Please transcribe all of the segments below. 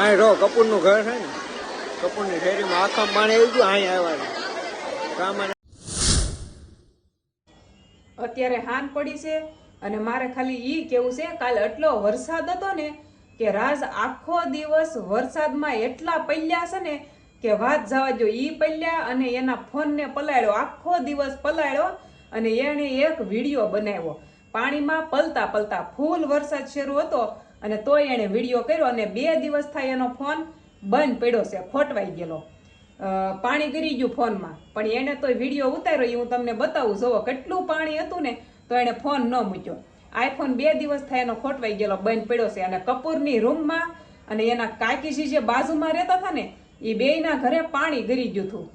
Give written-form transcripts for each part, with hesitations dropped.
અહીં રો કપૂરનું ઘર છે ને, કપૂરની શેરીમાં આખા પાણી આવી ગયું. અહીં આવ્યા સામાન. અત્યારે હાન પડી છે અને મારે ખાલી ઈ કેવું છે, કાલે એટલો વરસાદ હતો ને કે રાજ આખો દિવસ વરસાદમાં એટલા પલ્યા છે ને કે વાત જવા જો. ઈ પલ્યા અને એના ફોનને પલાળ્યો, આખો દિવસ પલાળ્યો અને એને એક વિડીયો બનાવ્યો પાણીમાં પલતા પલતા. ફૂલ વરસાદ શરૂ હતો અને તોય એને વિડીયો કર્યો અને 2 દિવસ થાય એનો ફોન બંધ પડ્યો છે, ખોટવાઈ ગયેલો. પાણી ગરી ગયું ફોનમાં, પણ એને તો વિડીયો ઉતાર્યો. એ હું તમને બતાવું. જોવો કેટલું પાણી હતું ને તો એને ફોન ન મૂક્યો. આઈફોન 2 દિવસ થાય એનો ખોટવાઈ ગયેલો, બંધ પડ્યો છે. અને કપૂરની રૂમમાં અને એના કાકીજી જે બાજુમાં રહેતા હતા ને એ બેયના ઘરે પાણી ગરી ગયું હતું.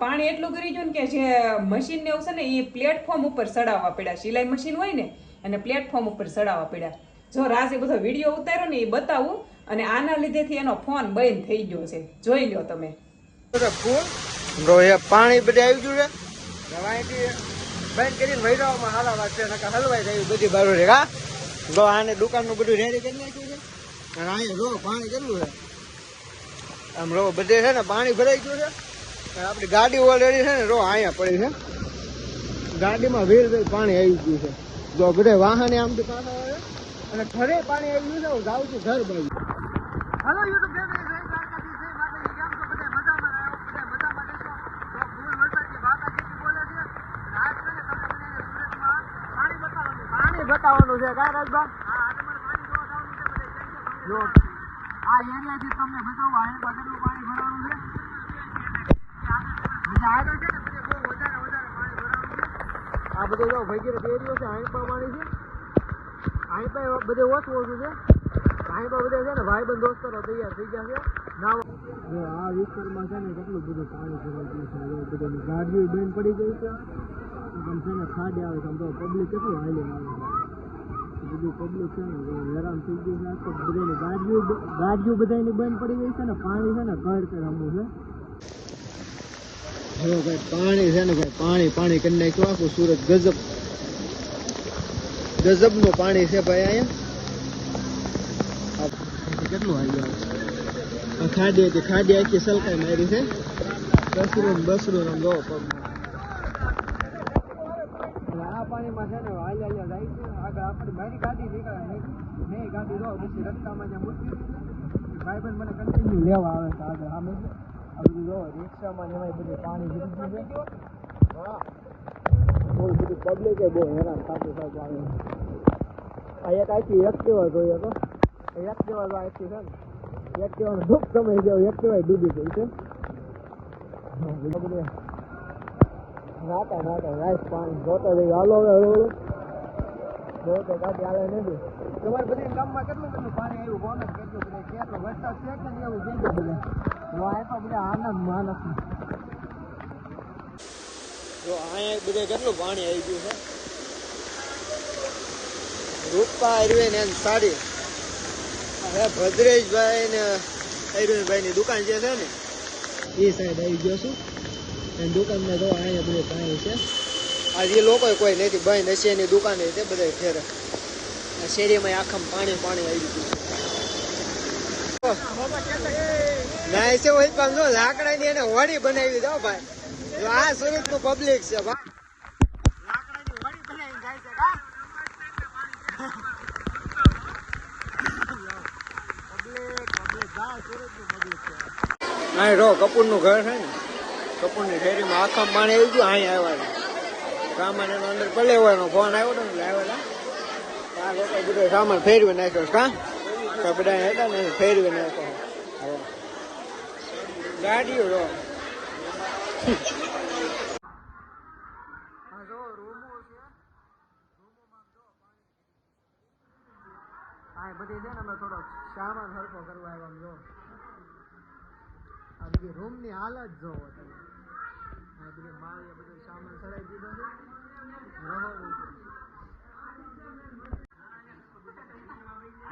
પાણી એટલું ગરી ગયું ને કે જે મશીન ને એવું છે ને એ પ્લેટફોર્મ ઉપર ચડાવવા પડ્યા. સિલાઈ મશીન હોય ને અને પ્લેટફોર્મ ઉપર ચડાવવા પડ્યા. જો રાજે બધો વિડીયો ઉતાર્યો ને એ બતાવું. અને આના લીધેથી એનો ફોન બંધ થઈ ગયો છે, જોઈ લો તમે. પાણી બધે આવી ગયું છે, બંધ કરીને વૈરાવમાં હાલા વાત છે, હલવાઈ જાય બધી બાજુ છે. કા જો આને દુકાનનું બધું રેડી કરી નાખ્યું છે. અને અહીંયા જો પાણી કેટલું છે, આમ રો બધે છે ને પાણી ભરાઈ ગયું છે. આપણી ગાડી ઓલરેડી છે ને રો અહીંયા પડી છે, ગાડીમાં વીર પાણી આવી ગયું છે. જો બધે વાહને આમથી પાછા આવે અને ઘરે પાણી આવી ગયું છે. હું જાઉં છું ઘર બાજુ. હલો યુટ્યુબ બતાવવાનું છે. કા રાજબા જો આ એરિયાથી તમને બતાવું આ કેટલું પાણી ભરવાનું છે. આગળ છે ને બધે બહુ વધારે પાણી ભરવાનું છે. આ બધો જો ભગીરથ એરિયો છે, અહીં પણ પાણી છે. અહીં પણ બધે ઓછું છે. અહીં પણ બધે છે ને ભાઈબંધ દોસ્તરો તૈયાર થઈ ગયા છે. આ વિસ્તારમાં છે ને કેટલું બધું પાણી ભરાઈ ગયું છે. બધું ગાડીઓ બંધ પડી ગઈ છે. આમ છે ને ખાડી આવે છે. આમ તો પબ્લિક કેટલું હાલી આવે છે. બધું પબ્લિક છે ને હેરાન થઈ ગયું છે. આખો બધાની ગાડીઓ બધાની બંધ પડી ગઈ છે ને પાણી છે ને ઘર કે રમવું છે. હવે ભાઈ પાણી છે ને ભાઈ પાણી કરી નાખ્યું આખું સુરત. ગજબનું પાણી છે ભાઈ. અહીંયા કેટલું આવી આવે ખાડી હતી, ખાડી આખી સલકાઈ મારી છે. બસરું આમ જોવો પગ. આ પાણીમાં છે ને હાલ્યા જાય છે આગળ. આપણી મારી ગાડી નીકળે નહીં ગાડી રો પછી રસ્તામાં જ્યાં મૂકી ભાઈબંધ મને કન્ટિન્યુ લેવા આવે છે આગળ. આ બધું જો રિક્ષામાં ને એમાં બધું પાણી ભરી ગયું છે. બહુ બધું પબ્લિક બહુ હેરાન થતું પાણી. આ એક આખી એક્ટિવા જોઈએ તો એક્ટિવા તો આખી છે ને એક્ટિવાનો દુઃખ સમય જાવ એક્ટિવા ડૂબી ગઈ છે. નાતા રાઈસ પાણી જોતા જઈએ. હાલો હવે હળવું જો તો ગાડી હાલે નથી. તમારે બધી ગામમાં કેટલું પાણી આવ્યું બોનસ કેટલું બધે કેટલો વરસાદ છે કે એવું જઈ ગયું બધે. આ તો બધા આનંદ માનસ. જો અહીંયા બધે કેટલું પાણી આવી ગયું છે. રૂપા અરવિંદ એમ સાડી હે ભદ્રેશભાઈ ને અરવિંદભાઈ ની દુકાન જે છે ને એ સાઈડ આવી ગયો છું. એની દુકાનમાં જો અહીંયા બધું પાણી છે. આજે લોકો કોઈ નથી બંધ હશે એની દુકાને તે બધા ફેરે. શેરીમાં આખા પાણી આવી ગયું ના છે. હોય પણ જો લાકડાની એને હોડી બનાવી દો ભાઈ. જો આ સુરત નું પબ્લિક છે ભાઈ. લાકડાની હોડી બનાવી જાય છે. અહીં રો કપૂરનું ઘર છે ને, કપૂરની શેરીમાં આખા પાણી આવી ગયું. અહીં આવ્યા સામાન એનો અંદર ભલે હોવાનો ફોન આવ્યો હતો ને આવેલા. આ લોકો બધો સામાન ફેરવી નાખ્યો. બધા હતા ને ફેરવી નાખ્યો. ગાડીઓ રો બધી છે ને અમે થોડો સામાન હરખો કરવા આવ્યા. જો આ બધી રૂમ ની હાલત જોવો તમે. આ બધી માળીએ બધો સામાન ચડાવી દીધો છે.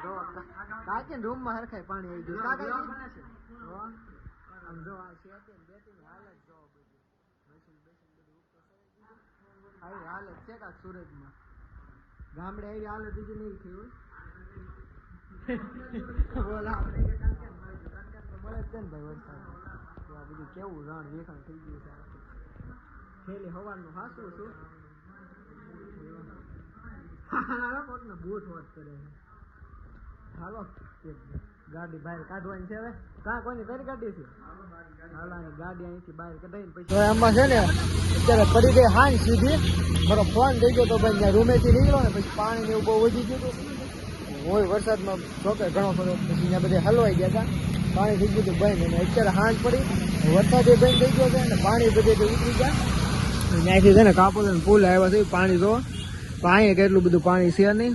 જો કાકી રૂમ માં હરખાય પાણી આવી ગયું. આમ જો આ શેતી ને બેતી ની હાલત જોવો બધી. આવી હાલત છે કાક સુરતમાં. ગામડે આવી હાલત બીજી નહીં થઈ હોય. બોલા આપણે ને ભાઈ વરસાદ તો આ બધું કેવું રણ વેખાણ થઈ ગયું છે થેલી હવાનું હાસું છું કોટને બૂટ વાત કરે હાલો ગાડી બહાર કાઢવાની છે હવે કાં કોઈની તારી ગાડી છે હાલાની ગાડી અહીંથી બહાર કઢાઈને પછી આમાં છે ને અત્યારે પડી ગઈ હાંજ સીધી મારો ફોન થઈ ગયો તો ભાઈ ત્યાં રૂમેથી નીકળ્યો ને પછી પાણી ને એવું બહુ વધી ગયું હતું હોય વરસાદમાં જોકે ઘણો ખરો પછી ત્યાં બધે હલવાઈ ગયા હતા પાણી થઈ ગયું હતું બંધ અને અત્યારે હાંજ પડી વરસાદે બંધ થઈ ગયો છે અને પાણી બધે ઉતરી ગયા ત્યાંથી છે ને કાપોલ પુલ આવ્યા છે પાણી જો અહીંયા કેટલું બધું પાણી છે નહીં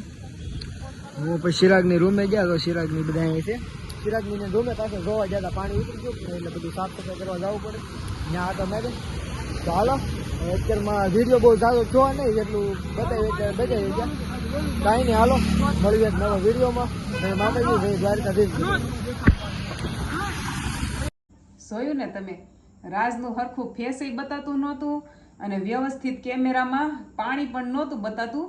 હું પછી ચિરાગની રૂમે ગયા તો ચિરાગની બધા અહીંયા છે ચિરાગની રૂમે પાસે જોવા જતા પાણી ઉતરી ગયું એટલે બધું સાફ સફાઈ કરવા જવું પડે ત્યાં આટો મેળે તો હાલો અત્યારમાં વિડીયો બહુ સારો જોવા નહીં એટલું બતાવી અત્યારે બતાવી ગયા કાંઈ નહીં હાલો મળીએ નવા વિડીયોમાં અને માતાજી જય દ્વારકાધીશ જોયું ને તમે રાજનું હરખું ફેસ બતાતું નહોતું અને વ્યવસ્થિત કેમેરામાં પાણી પણ નહોતું બતાતું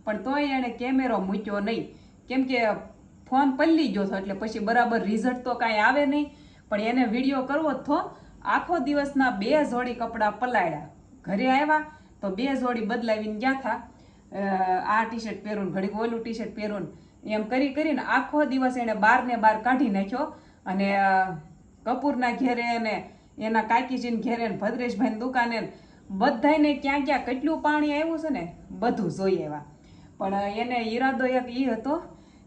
પણ તોય એણે કેમેરો મૂક્યો નહીં કેમ કે ફોન પલ્લી ગયો હતો એટલે પછી બરાબર રિઝલ્ટ તો કાંઈ આવે નહીં પણ એને વિડીયો કરવો તો આખો દિવસના 2 જોડી કપડાં પલાળ્યા ઘરે આવ્યા તો 2 જોડી બદલાવીને ગયા હતા આ ટી શર્ટ પહેરું ઘડીક ઓલું ટી શર્ટ પહેરું એમ કરીને આખો દિવસ એને બહાર ને બહાર કાઢી નાખ્યો અને કપૂરના ઘેરે અને એના કાકીજીને ઘેરે ને ભદ્રેશભાઈની દુકાને બધાને ક્યાં ક્યાં કેટલું પાણી આવ્યું છે ને બધું જોઈ આવ્યા પણ એને ઈરાદો એક એ હતો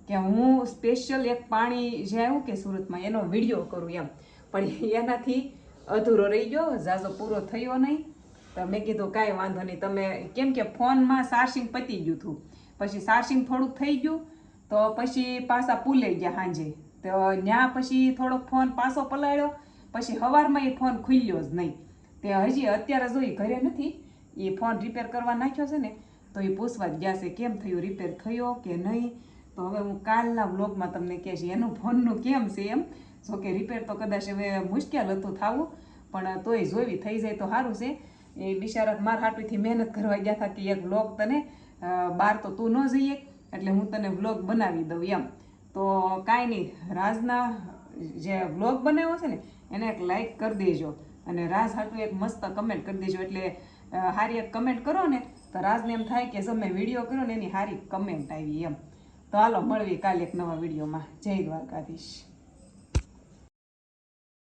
કે હું સ્પેશિયલ એક પાણી જે આવ્યું કે સુરતમાં એનો વિડીયો કરું એમ પણ એનાથી અધૂરો રહી ગયો ઝાઝો પૂરો થયો નહીં તો મેં કીધું કાંઈ વાંધો નહીં તમે કેમ કે ફોનમાં ચાર્જિંગ પતી ગયું હતું પછી ચાર્જિંગ થોડુંક થઈ ગયું તો પછી પાછા પુલાઈ ગયા સાંજે તો ત્યાં પછી થોડોક ફોન પાછો પલાળ્યો પછી સવારમાં એ ફોન ખુલ્યો જ નહીં તે હજી અત્યારે જો ઘરે નથી એ ફોન રિપેર કરવા નાખ્યો છે ને તો એ પૂછવા જ ગયા છે કેમ થયું રિપેર થયો કે નહીં તો હવે હું કાલના વ્લોગમાં તમને કહીશ એનું ફોનનું કેમ છે એમ જો કે રિપેર તો કદાચ હવે મુશ્કેલ હતું થવું પણ તોય જોવી થઈ જાય તો સારું છે એ બિચારા મારા હાટુથી મહેનત કરવા ગયા હતા કે એક વ્લોગ તને બહાર તો તું ન જઈએ એટલે હું તને વ્લોગ બનાવી દઉં એમ તો કાંઈ નહીં રાજના જે વ્લોગ બનાવ્યો છે ને એને એક લાઈક કરી દેજો અને રાજ હાટું એક મસ્ત કમેન્ટ કરી દેજો એટલે સારી એક કમેન્ટ કરો ને તો રાજને એમ થાય કે તમે વિડીયો કરો ને એની સારી કમેન્ટ આવી એમ તો હાલો મળવી કાલે એક નવા વિડીયોમાં જય દ્વારકાધીશ